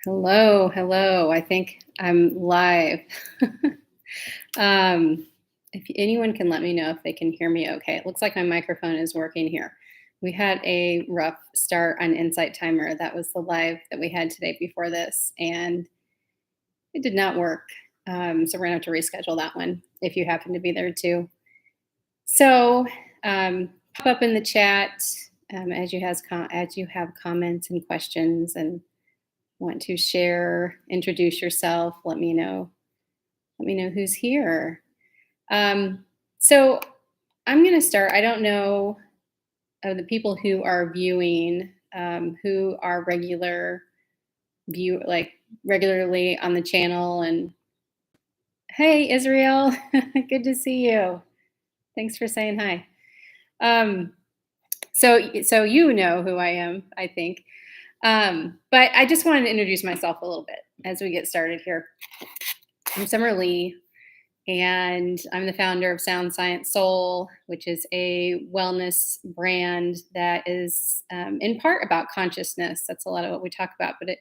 Hello, hello. I think I'm live. um, if anyone can let me know if they can hear me okay. It looks like my microphone is working here. We had a rough start on Insight Timer. That was the live that we had today before this, and it did not work. So we're gonna have to reschedule that one if you happen to be there too. So pop up in the chat as you have comments and questions and want to share, introduce yourself, let me know. Let me know who's here. So I'm going to start. I don't know of the people who are viewing, who are regularly on the channel. And hey, Israel, good to see you. Thanks for saying hi. So you know who I am, I think. But I just wanted to introduce myself a little bit as we get started here. I'm Summer Lee, and I'm the founder of Sound Science Soul, which is a wellness brand that is in part about consciousness. That's a lot of what we talk about, but it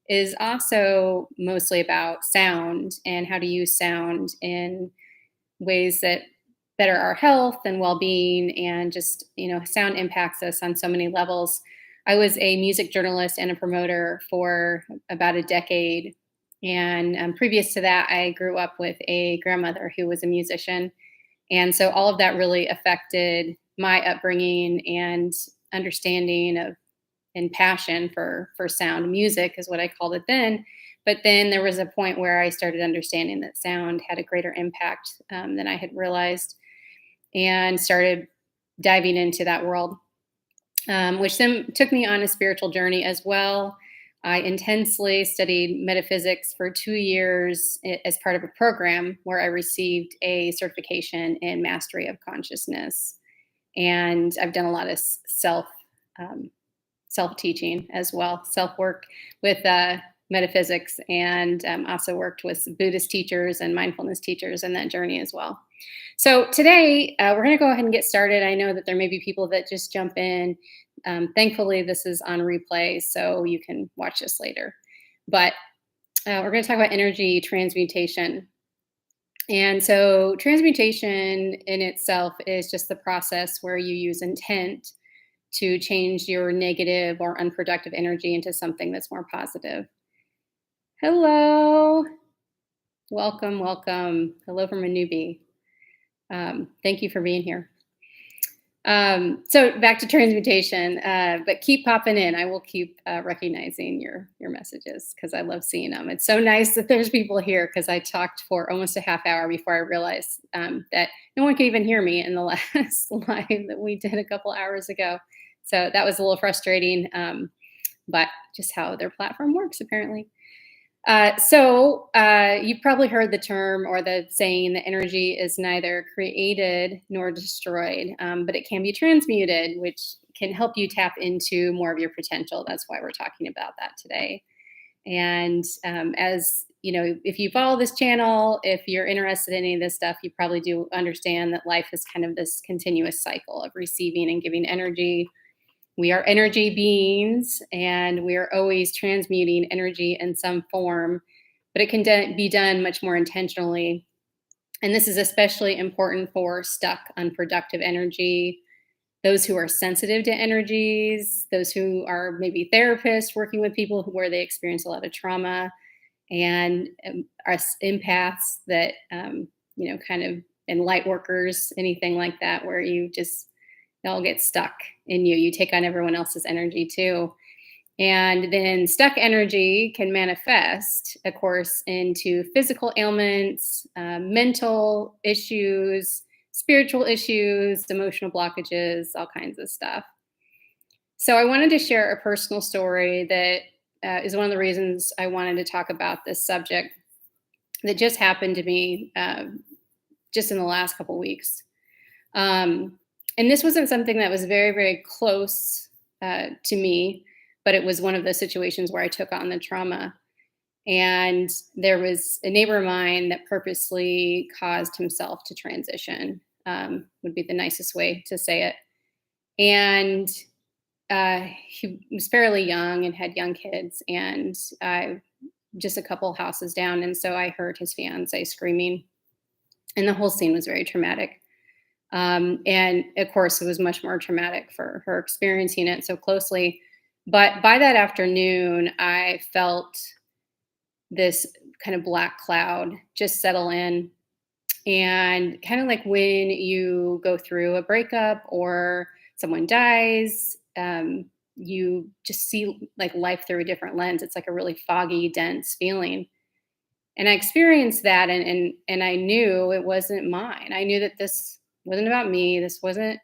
is also mostly about sound and how to use sound in ways that better our health and well-being, and just sound impacts us on so many levels. I was a music journalist and a promoter for about a decade, and previous to that I grew up with a grandmother who was a musician, and so all of that really affected my upbringing and understanding of and passion for sound. Music is what I called it then. But then there was a point where I started understanding that sound had a greater impact than I had realized, and started diving into that world, which then took me on a spiritual journey as well. I intensely studied metaphysics for 2 years as part of a program where I received a certification in mastery of consciousness. And I've done a lot of self teaching as well, self work with metaphysics, and also worked with Buddhist teachers and mindfulness teachers in that journey as well. So today we're going to go ahead and get started. I know that there may be people that just jump in. Thankfully, this is on replay, so you can watch this later. But we're going to talk about energy transmutation. And so transmutation in itself is just the process where you use intent to change your negative or unproductive energy into something that's more positive. Hello. Welcome, welcome. Hello from a newbie. Thank you for being here. So back to transmutation, but keep popping in. I will keep recognizing your messages because I love seeing them. It's so nice that there's people here, because I talked for almost a half hour before I realized that no one could even hear me in the last live that we did a couple hours ago. So that was a little frustrating, but just how their platform works, apparently. So you've probably heard the term or the saying that energy is neither created nor destroyed, but it can be transmuted, which can help you tap into more of your potential. That's why we're talking about that today. And as you know, if you follow this channel, if you're interested in any of this stuff, you probably do understand that life is kind of this continuous cycle of receiving and giving energy. We are energy beings, and we are always transmuting energy in some form, but it can be done much more intentionally. And this is especially important for stuck, unproductive energy, those who are sensitive to energies, those who are maybe therapists working with people where they experience a lot of trauma, and are empaths that, kind of, and light workers, anything like that, where you just, it all gets stuck in you. You take on everyone else's energy too. And then stuck energy can manifest, of course, into physical ailments, mental issues, spiritual issues, emotional blockages, all kinds of stuff. So I wanted to share a personal story that is one of the reasons I wanted to talk about this subject that just happened to me just in the last couple weeks. And this wasn't something that was very, very close to me, but it was one of those situations where I took on the trauma. And there was a neighbor of mine that purposely caused himself to transition, would be the nicest way to say it. And he was fairly young and had young kids, and just a couple houses down. And so I heard his fiance screaming, and the whole scene was very traumatic. And of course, it was much more traumatic for her experiencing it so closely. But by that afternoon, I felt this kind of black cloud just settle in. And kind of like when you go through a breakup or someone dies, you just see like life through a different lens. It's like a really foggy, dense feeling. And I experienced that, and I knew it wasn't mine. I knew that this wasn't about me. This wasn't,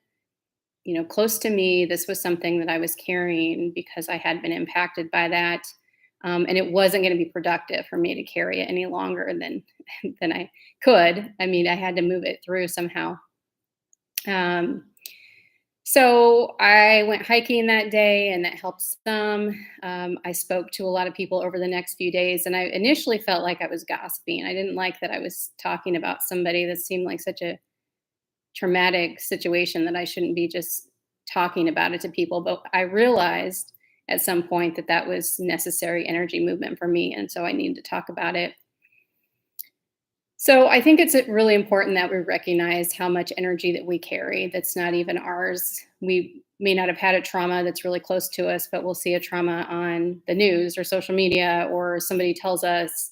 close to me. This was something that I was carrying because I had been impacted by that. And it wasn't going to be productive for me to carry it any longer than I could. I mean, I had to move it through somehow. Um, so I went hiking that day, and that helped some. I spoke to a lot of people over the next few days, and I initially felt like I was gossiping. I didn't like that I was talking about somebody that seemed like such a traumatic situation that I shouldn't be just talking about it to people. But I realized at some point that that was necessary energy movement for me, and so I needed to talk about it. So I think it's really important that we recognize how much energy that we carry that's not even ours. We may not have had a trauma that's really close to us, but we'll see a trauma on the news or social media, or somebody tells us,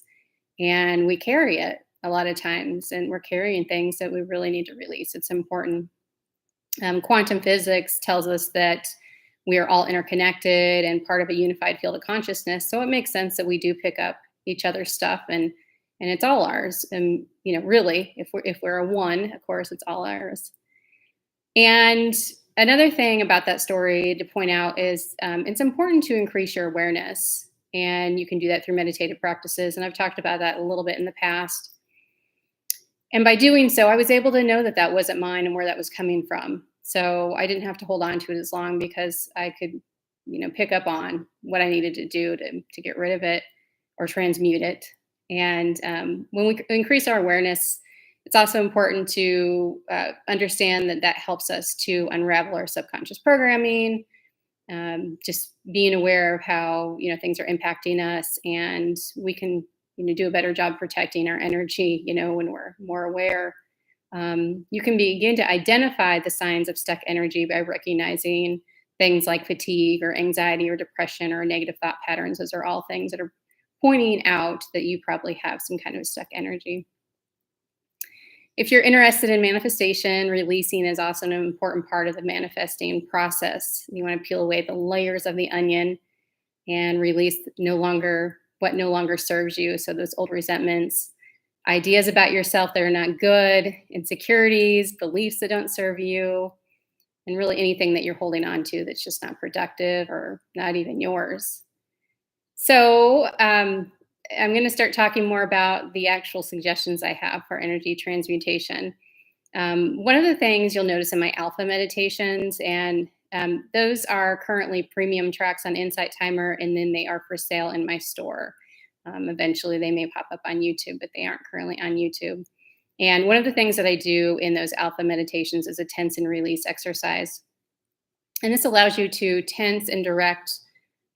and we carry it a lot of times, and we're carrying things that we really need to release. It's important. Quantum physics tells us that we are all interconnected and part of a unified field of consciousness. So it makes sense that we do pick up each other's stuff, and it's all ours. And really, if we're a one, of course, it's all ours. And another thing about that story to point out is it's important to increase your awareness, and you can do that through meditative practices. And I've talked about that a little bit in the past. And by doing so, I was able to know that that wasn't mine and where that was coming from. So I didn't have to hold on to it as long, because I could, pick up on what I needed to do to get rid of it or transmute it. And when we increase our awareness, it's also important to understand that that helps us to unravel our subconscious programming, just being aware of how things are impacting us, and we can do a better job protecting our energy. When we're more aware, you can begin to identify the signs of stuck energy by recognizing things like fatigue or anxiety or depression or negative thought patterns. Those are all things that are pointing out that you probably have some kind of stuck energy. If you're interested in manifestation, releasing is also an important part of the manifesting process. You want to peel away the layers of the onion and release what no longer serves you. So those old resentments, ideas about yourself that are not good, insecurities, beliefs that don't serve you, and really anything that you're holding on to that's just not productive or not even yours. So I'm going to start talking more about the actual suggestions I have for energy transmutation. One of the things you'll notice in my alpha meditations, and those are currently premium tracks on Insight Timer, and then they are for sale in my store. Eventually they may pop up on YouTube, but they aren't currently on YouTube. And one of the things that I do in those alpha meditations is a tense and release exercise. And this allows you to tense and direct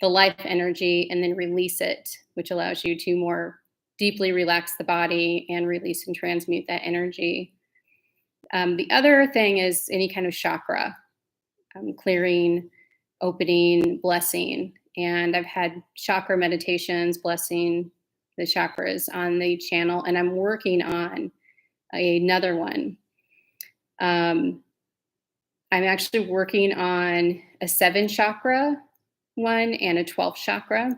the life energy and then release it, which allows you to more deeply relax the body and release and transmute that energy. The other thing is any kind of chakra, clearing, opening, blessing. And I've had chakra meditations, blessing the chakras on the channel, and I'm working on another one. I'm actually working on a 7 chakra one and a 12 chakra.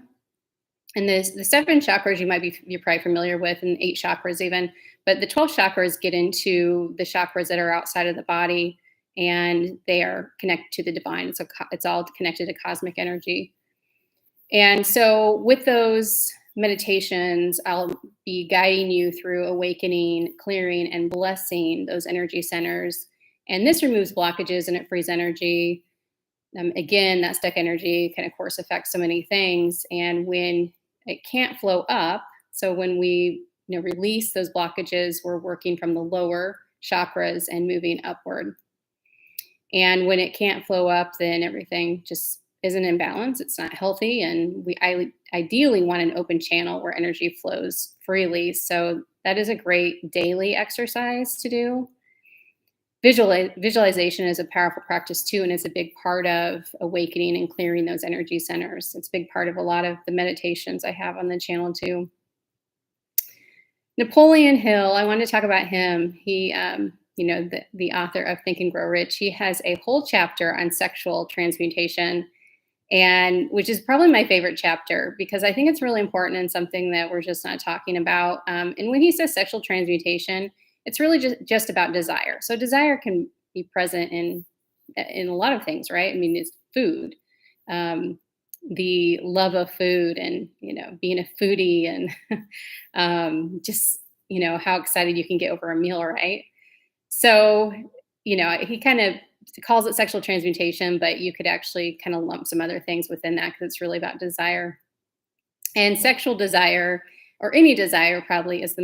And the 7 chakras you're probably familiar with, and 8 chakras even. But the 12 chakras get into the chakras that are outside of the body, and they are connected to the divine. So it's all connected to cosmic energy. And so with those meditations, I'll be guiding you through awakening, clearing, and blessing those energy centers. And this removes blockages and it frees energy. Again, that stuck energy can, of course, affect so many things. And when it can't flow up, so when we release those blockages, we're working from the lower chakras and moving upward. And when it can't flow up, then everything just is an imbalance. It's not healthy, and I ideally want an open channel where energy flows freely. So that is a great daily exercise to do. Visualization is a powerful practice too, and it's a big part of awakening and clearing those energy centers. It's a big part of a lot of the meditations I have on the channel too. Napoleon Hill, I wanted to talk about him. He, the author of Think and Grow Rich, he has a whole chapter on sexual transmutation, and which is probably my favorite chapter because I think it's really important and something that we're just not talking about. And when he says sexual transmutation, it's really just about desire. So desire can be present in a lot of things, right? I mean, it's food, um, the love of food, and being a foodie, and just how excited you can get over a meal, right? So he kind of calls it sexual transmutation, but you could actually kind of lump some other things within that because it's really about desire. And sexual desire, or any desire, probably is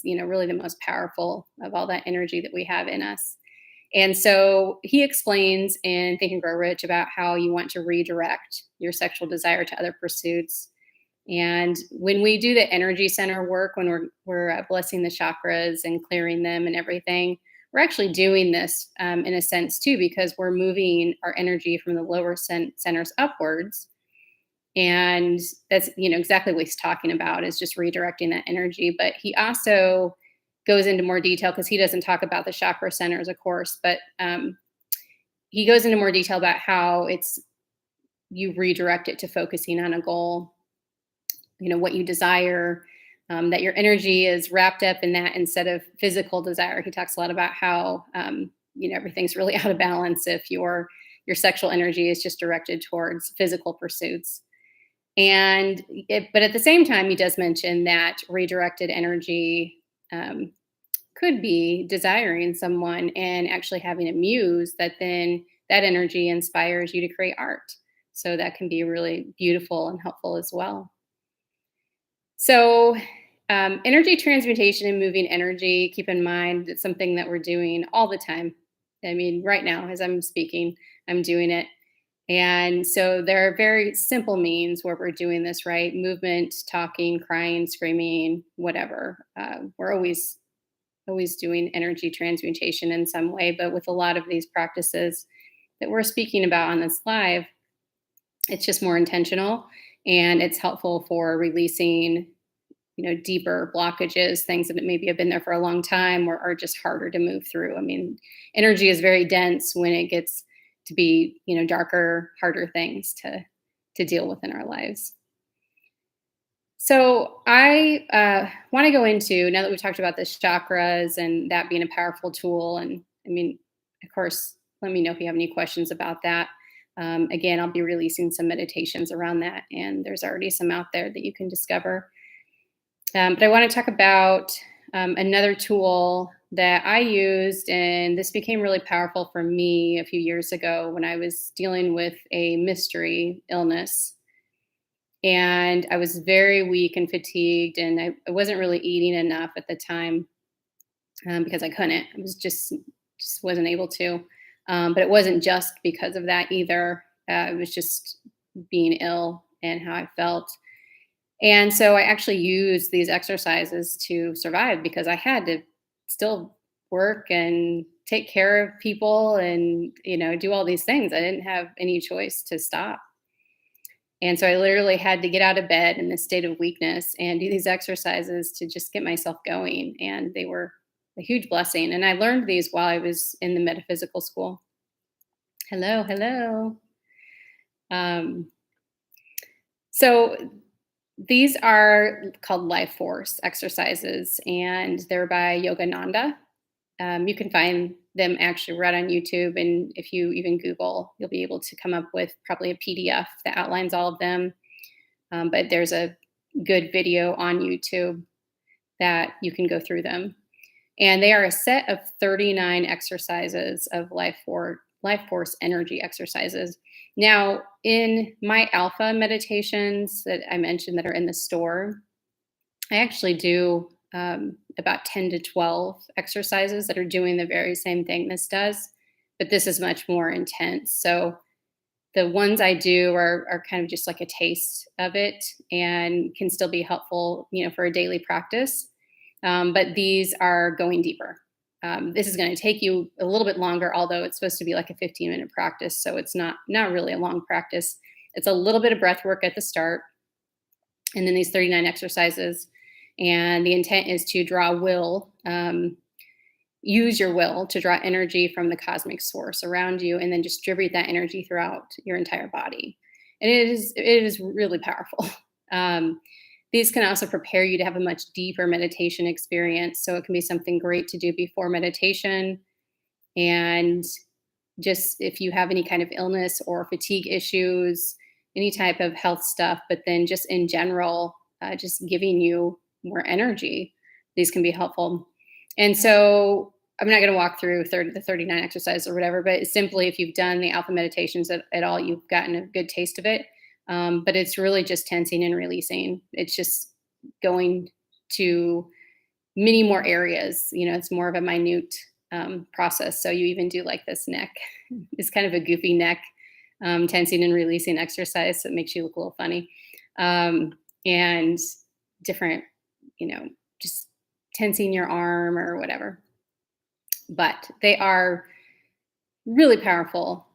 really the most powerful of all that energy that we have in us. And so he explains in Think and Grow Rich about how you want to redirect your sexual desire to other pursuits. And when we do the energy center work, when we're blessing the chakras and clearing them and everything, we're actually doing this in a sense too, because we're moving our energy from the lower centers upwards. And that's exactly what he's talking about, is just redirecting that energy. But he also goes into more detail, because he doesn't talk about the chakra centers, of course, but he goes into more detail about how you redirect it to focusing on a goal, what you desire, that your energy is wrapped up in that instead of physical desire. He talks a lot about how everything's really out of balance if your sexual energy is just directed towards physical pursuits. But at the same time, he does mention that redirected energy could be desiring someone and actually having a muse that then that energy inspires you to create art. So that can be really beautiful and helpful as well. So energy transmutation and moving energy, keep in mind, it's something that we're doing all the time. I mean, right now, as I'm speaking, I'm doing it. And so there are very simple means where we're doing this, right? Movement, talking, crying, screaming, whatever. We're always doing energy transmutation in some way. But with a lot of these practices that we're speaking about on this live, it's just more intentional, and it's helpful for releasing deeper blockages, things that maybe have been there for a long time or are just harder to move through. I mean, energy is very dense when it gets to be, darker, harder things to deal with in our lives. So I want to go into, now that we've talked about the chakras and that being a powerful tool, and I mean, of course, let me know if you have any questions about that. Again, I'll be releasing some meditations around that, and there's already some out there that you can discover. But I want to talk about another tool that I used, and this became really powerful for me a few years ago when I was dealing with a mystery illness. And I was very weak and fatigued, and I wasn't really eating enough at the time because I couldn't. I was just wasn't able to. But it wasn't just because of that either. It was just being ill and how I felt. And so I actually used these exercises to survive, because I had to still work and take care of people and, do all these things. I didn't have any choice to stop. And so I literally had to get out of bed in this state of weakness and do these exercises to just get myself going. And they were a huge blessing. And I learned these while I was in the metaphysical school. Hello, hello. So these are called life force exercises, and they're by Yogananda. You can find them actually right on YouTube. And if you even Google, you'll be able to come up with probably a PDF that outlines all of them. But there's a good video on YouTube that you can go through them. And they are a set of 39 exercises of life force energy exercises. Now, in my alpha meditations that I mentioned that are in the store, I actually do about 10 to 12 exercises that are doing the very same thing this does, but this is much more intense. So The ones I do are kind of just like a taste of it and can still be helpful, for a daily practice. But these are going deeper. This is going to take you a little bit longer, although it's supposed to be like a 15-minute practice, so it's not really a long practice. It's a little bit of breath work at the start, and then these 39 exercises. And the intent is to draw will, use your will to draw energy from the cosmic source around you, and then distribute that energy throughout your entire body. And it is really powerful. These can also prepare you to have a much deeper meditation experience. So it can be something great to do before meditation. And just if you have any kind of illness or fatigue issues, any type of health stuff, but then just in general, just giving you more energy, these can be helpful. And so I'm not going to walk through the 39 exercises or whatever, but simply if you've done the alpha meditations at all, you've gotten a good taste of it. But it's really just tensing and releasing. It's just going to many more areas. It's more of a minute process. So you even do like this neck. It's kind of a goofy neck tensing and releasing exercise. So it makes you look a little funny. And different, just tensing your arm or whatever. But they are really powerful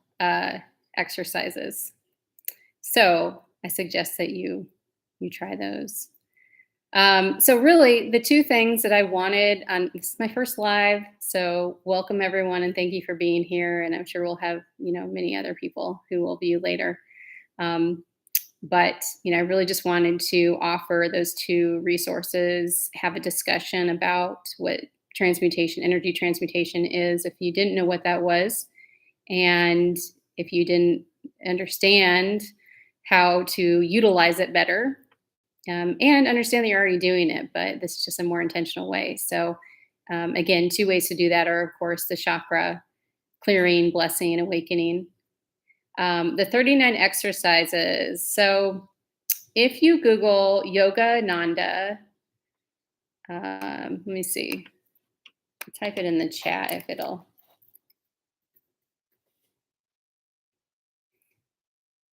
exercises. So I suggest that you try those. So really, the two things that I wanted this is my first live. So welcome everyone, and thank you for being here. And I'm sure we'll have many other people who will view later. But I really just wanted to offer those two resources, have a discussion about what transmutation, energy transmutation is, if you didn't know what that was, and if you didn't understand how to utilize it better, and understand that you're already doing it, but this is just a more intentional way. So again, two ways to do that are, of course, the chakra clearing, blessing, and awakening. The 39 exercises. So if you Google Yoga Nanda, let me see, type it in the chat if it'll.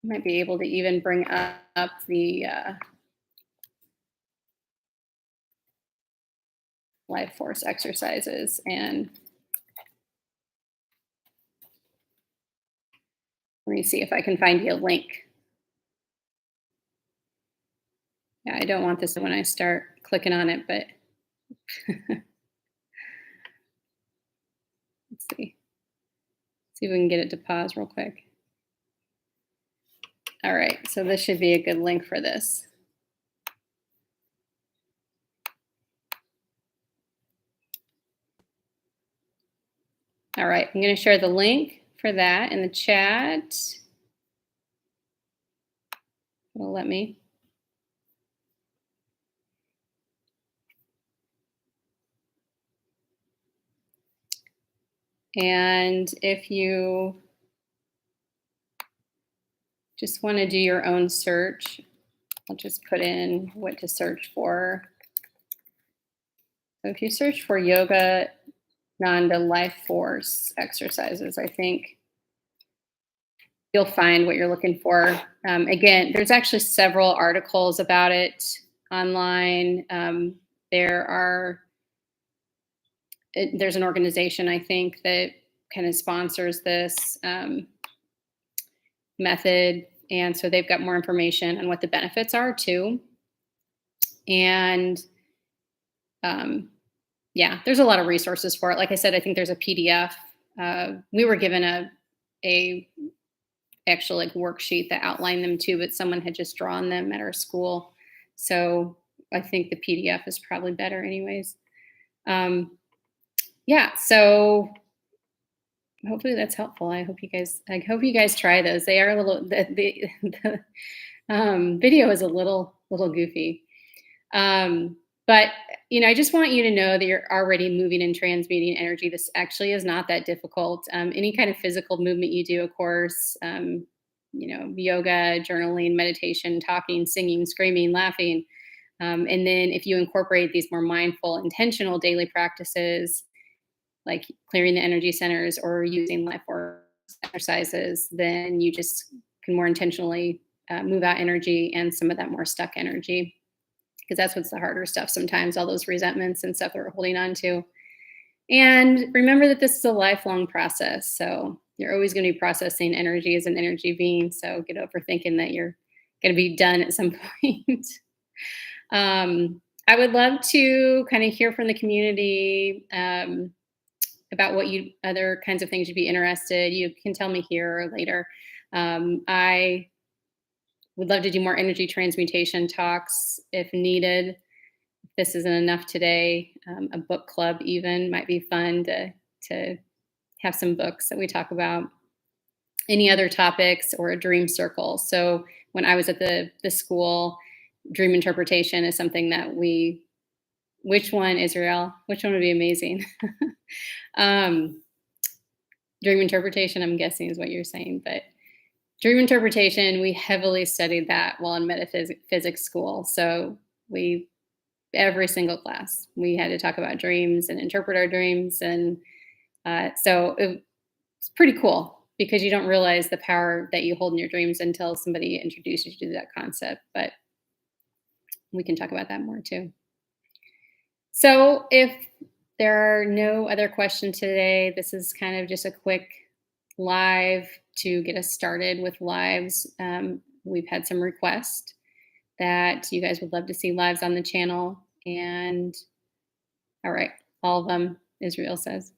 Might be able to even bring up the life force exercises, and let me see if I can find you a link. Yeah, I don't want this when I start clicking on it, but let's see. See if we can get it to pause real quick. All right, so this should be a good link for this. All right, I'm going to share the link for that in the chat. It'll let me. And if you just want to do your own search, I'll just put in what to search for. So if you search for Yoga Nanda life force exercises, I think you'll find what you're looking for. Again, there's actually several articles about it online. There's an organization, I think, that kind of sponsors this method. And so they've got more information on what the benefits are too. And yeah, there's a lot of resources for it. Like I said, I think there's a PDF. We were given a actual like worksheet that outlined them too, but someone had just drawn them at our school. So I think the PDF is probably better anyways. Yeah, so hopefully that's helpful. I hope you guys try those. They are a little, the video is a little goofy. But, I just want you to know that you're already moving and transmuting energy. This actually is not that difficult. Any kind of physical movement you do, of course, yoga, journaling, meditation, talking, singing, screaming, laughing. And then if you incorporate these more mindful, intentional daily practices, like clearing the energy centers or using life force exercises, then you just can more intentionally move out energy and some of that more stuck energy, because that's what's the harder stuff sometimes, all those resentments and stuff that we're holding on to. And remember that this is a lifelong process. So you're always going to be processing energy as an energy being. So get over thinking that you're going to be done at some point. I would love to kind of hear from the community about what you other kinds of things you'd be interested. You can tell me here or later. I would love to do more energy transmutation talks if needed. If this isn't enough today, a book club even might be fun to have some books that we talk about. Any other topics, or a dream circle. So when I was at the school, dream interpretation is something that which one, Israel? Which one would be amazing? um, Dream interpretation, I'm guessing, is what you're saying, but dream interpretation, we heavily studied that while in metaphysics school. So every single class, we had to talk about dreams and interpret our dreams. And so it's pretty cool, because you don't realize the power that you hold in your dreams until somebody introduces you to that concept. But we can talk about that more too. So if there are no other questions today, this is kind of just a quick live to get us started with lives. We've had some requests that you guys would love to see lives on the channel. And all right, all of them, Israel says.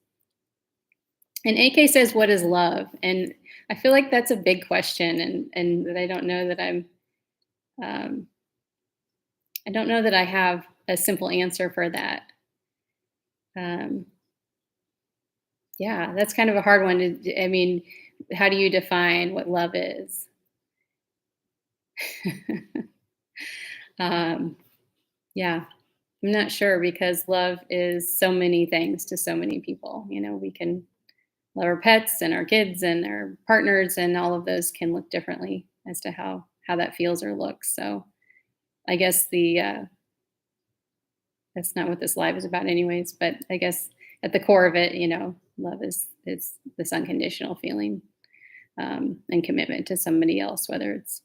And AK says, what is love? And I feel like that's a big question, and that I don't know that I don't know that I have a simple answer for that. Yeah, that's kind of a hard one. I mean, how do you define what love is? Yeah, I'm not sure, because love is so many things to so many people. We can love our pets and our kids and our partners, and all of those can look differently as to how that feels or looks. So I guess that's not what this live is about anyways, but I guess at the core of it, love is this unconditional feeling, and commitment to somebody else, whether it's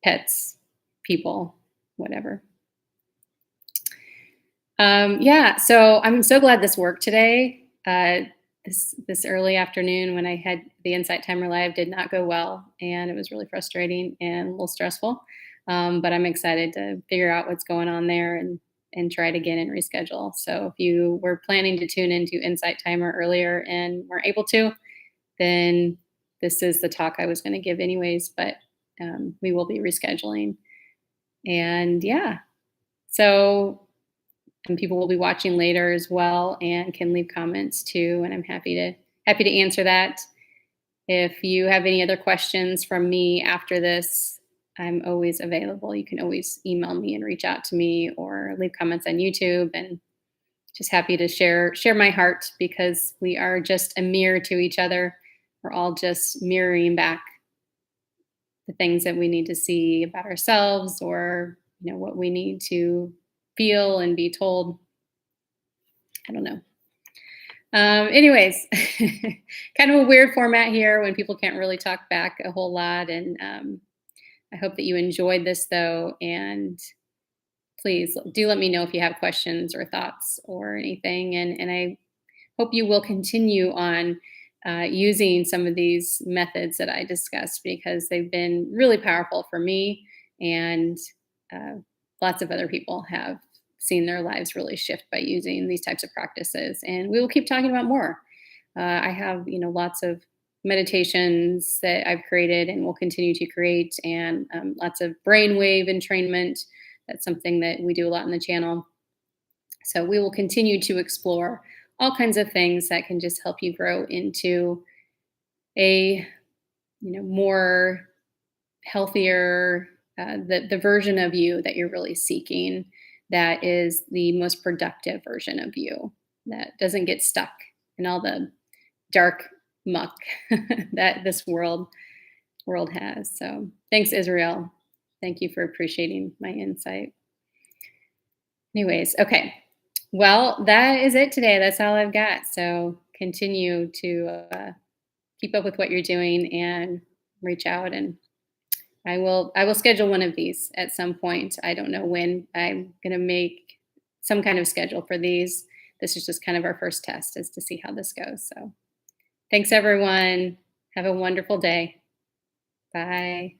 pets, people, whatever. Yeah, so I'm so glad this worked today. This early afternoon, when I had the Insight Timer Live, did not go well, and it was really frustrating and a little stressful. But I'm excited to figure out what's going on there and try it again and reschedule. So if you were planning to tune into Insight Timer earlier and weren't able to, then this is the talk I was going to give anyways, but we will be rescheduling. And yeah, so and people will be watching later as well and can leave comments too, and I'm happy to answer that. If you have any other questions from me after this, I'm always available. You can always email me and reach out to me, or leave comments on YouTube, and just happy to share my heart, because we are just a mirror to each other. We're all just mirroring back the things that we need to see about ourselves, or what we need to feel and be told. I don't know. Anyways, kind of a weird format here when people can't really talk back a whole lot. And I hope that you enjoyed this though. And please do let me know if you have questions or thoughts or anything. And I hope you will continue on using some of these methods that I discussed, because they've been really powerful for me, and lots of other people have seen their lives really shift by using these types of practices. And we will keep talking about more. I have, lots of meditations that I've created and will continue to create, and lots of brainwave entrainment. That's something that we do a lot on the channel. So we will continue to explore all kinds of things that can just help you grow into a, more healthier, the version of you that you're really seeking, that is the most productive version of you, that doesn't get stuck in all the dark muck that this world has. So thanks, Israel. Thank you for appreciating my insight. Anyways, okay. Well, that is it today. That's all I've got. So continue to keep up with what you're doing, and reach out, and I will schedule one of these at some point. I don't know when. I'm going to make some kind of schedule for these. This is just kind of our first test, is to see how this goes. So thanks everyone. Have a wonderful day. Bye.